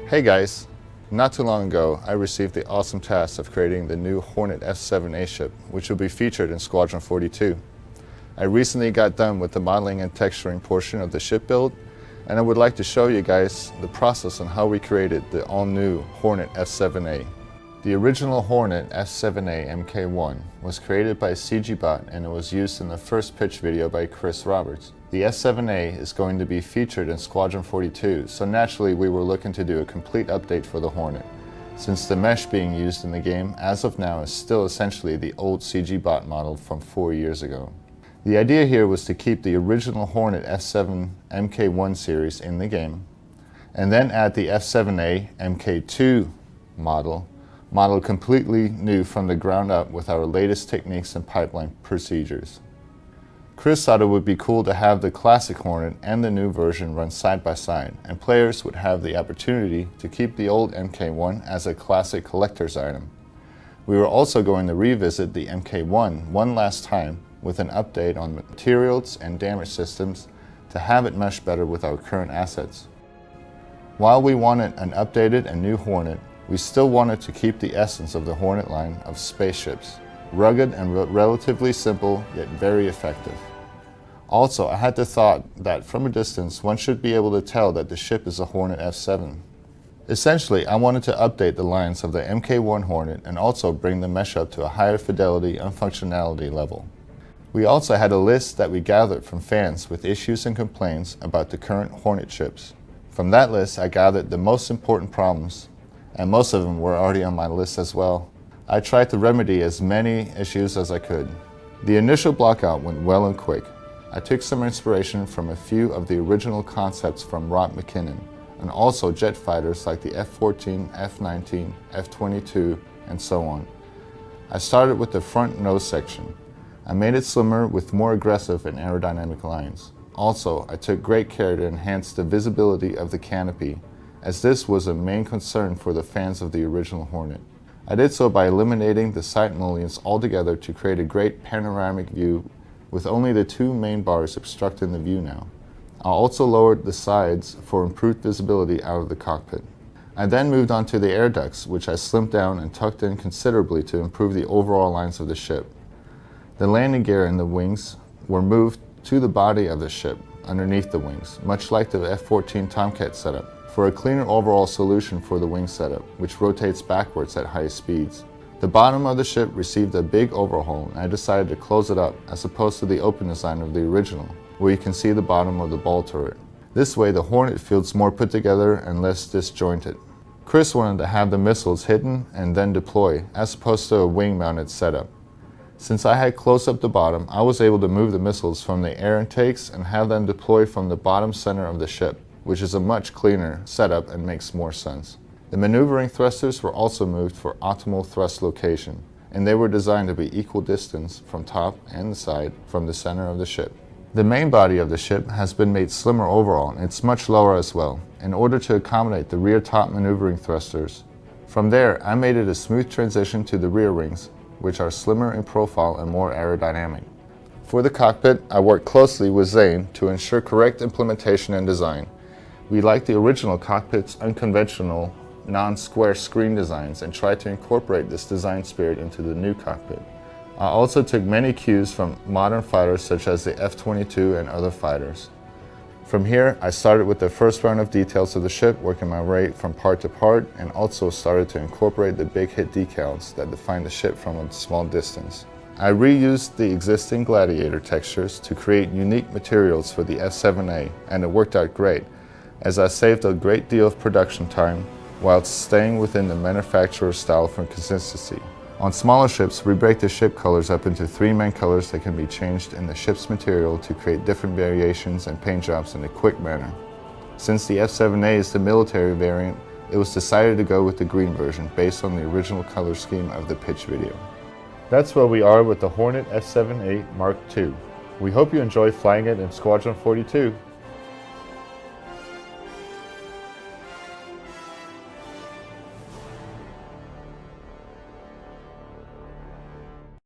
Hey guys, not too long ago I received the awesome task of creating the new Hornet F7A ship, which will be featured in Squadron 42. I recently got done with the modeling and texturing portion of the ship build, and I would like to show you guys the process on how we created the all-new Hornet F7A. The original Hornet F7A Mk1 was created by CGBot, and it was used in the first pitch video by Chris Roberts. The F7A is going to be featured in Squadron 42, so naturally we were looking to do a complete update for the Hornet, since the mesh being used in the game as of now is still essentially the old CGBot model from 4 years ago. The idea here was to keep the original Hornet F7 Mk1 series in the game, and then add the F7A Mk2 model completely new from the ground up with our latest techniques and pipeline procedures. Chris thought it would be cool to have the classic Hornet and the new version run side by side, and players would have the opportunity to keep the old Mk1 as a classic collector's item. We were also going to revisit the Mk1 one last time with an update on materials and damage systems to have it mesh better with our current assets. While we wanted an updated and new Hornet, we still wanted to keep the essence of the Hornet line of spaceships, rugged and relatively simple yet very effective. Also, I had the thought that from a distance one should be able to tell that the ship is a Hornet F7. Essentially, I wanted to update the lines of the Mk1 Hornet and also bring the mesh up to a higher fidelity and functionality level. We also had a list that we gathered from fans with issues and complaints about the current Hornet ships. From that list I gathered the most important problems, and most of them were already on my list as well. I tried to remedy as many issues as I could. The initial blockout went well and quick. I took some inspiration from a few of the original concepts from Rob McKinnon, and also jet fighters like the F-14, F-19, F-22, and so on. I started with the front nose section. I made it slimmer with more aggressive and aerodynamic lines. Also, I took great care to enhance the visibility of the canopy, as this was a main concern for the fans of the original Hornet. I did so by eliminating the side mullions altogether to create a great panoramic view with only the two main bars obstructing the view now. I also lowered the sides for improved visibility out of the cockpit. I then moved on to the air ducts, which I slimmed down and tucked in considerably to improve the overall lines of the ship. The landing gear and the wings were moved to the body of the ship, underneath the wings, much like the F-14 Tomcat setup, for a cleaner overall solution for the wing setup, which rotates backwards at high speeds. The bottom of the ship received a big overhaul, and I decided to close it up as opposed to the open design of the original, where you can see the bottom of the ball turret. This way the Hornet feels more put together and less disjointed. Chris wanted to have the missiles hidden and then deploy, as opposed to a wing-mounted setup. Since I had closed up the bottom, I was able to move the missiles from the air intakes and have them deploy from the bottom center of the ship, which is a much cleaner setup and makes more sense. The maneuvering thrusters were also moved for optimal thrust location, and they were designed to be equal distance from top and the side from the center of the ship. The main body of the ship has been made slimmer overall, and it's much lower as well, in order to accommodate the rear top maneuvering thrusters. From there, I made it a smooth transition to the rear wings, which are slimmer in profile and more aerodynamic. For the cockpit, I worked closely with Zane to ensure correct implementation and design. We liked the original cockpit's unconventional non-square screen designs and tried to incorporate this design spirit into the new cockpit. I also took many cues from modern fighters such as the F-22 and other fighters. From here, I started with the first round of details of the ship, working my way from part to part, and also started to incorporate the big hit decals that define the ship from a small distance. I reused the existing Gladiator textures to create unique materials for the F7A, and it worked out great, as I saved a great deal of production time while staying within the manufacturer's style for consistency. On smaller ships, we break the ship colors up into 3 main colors that can be changed in the ship's material to create different variations and paint jobs in a quick manner. Since the F7A is the military variant, it was decided to go with the green version based on the original color scheme of the pitch video. That's where we are with the Hornet F7A Mark II. We hope you enjoy flying it in Squadron 42.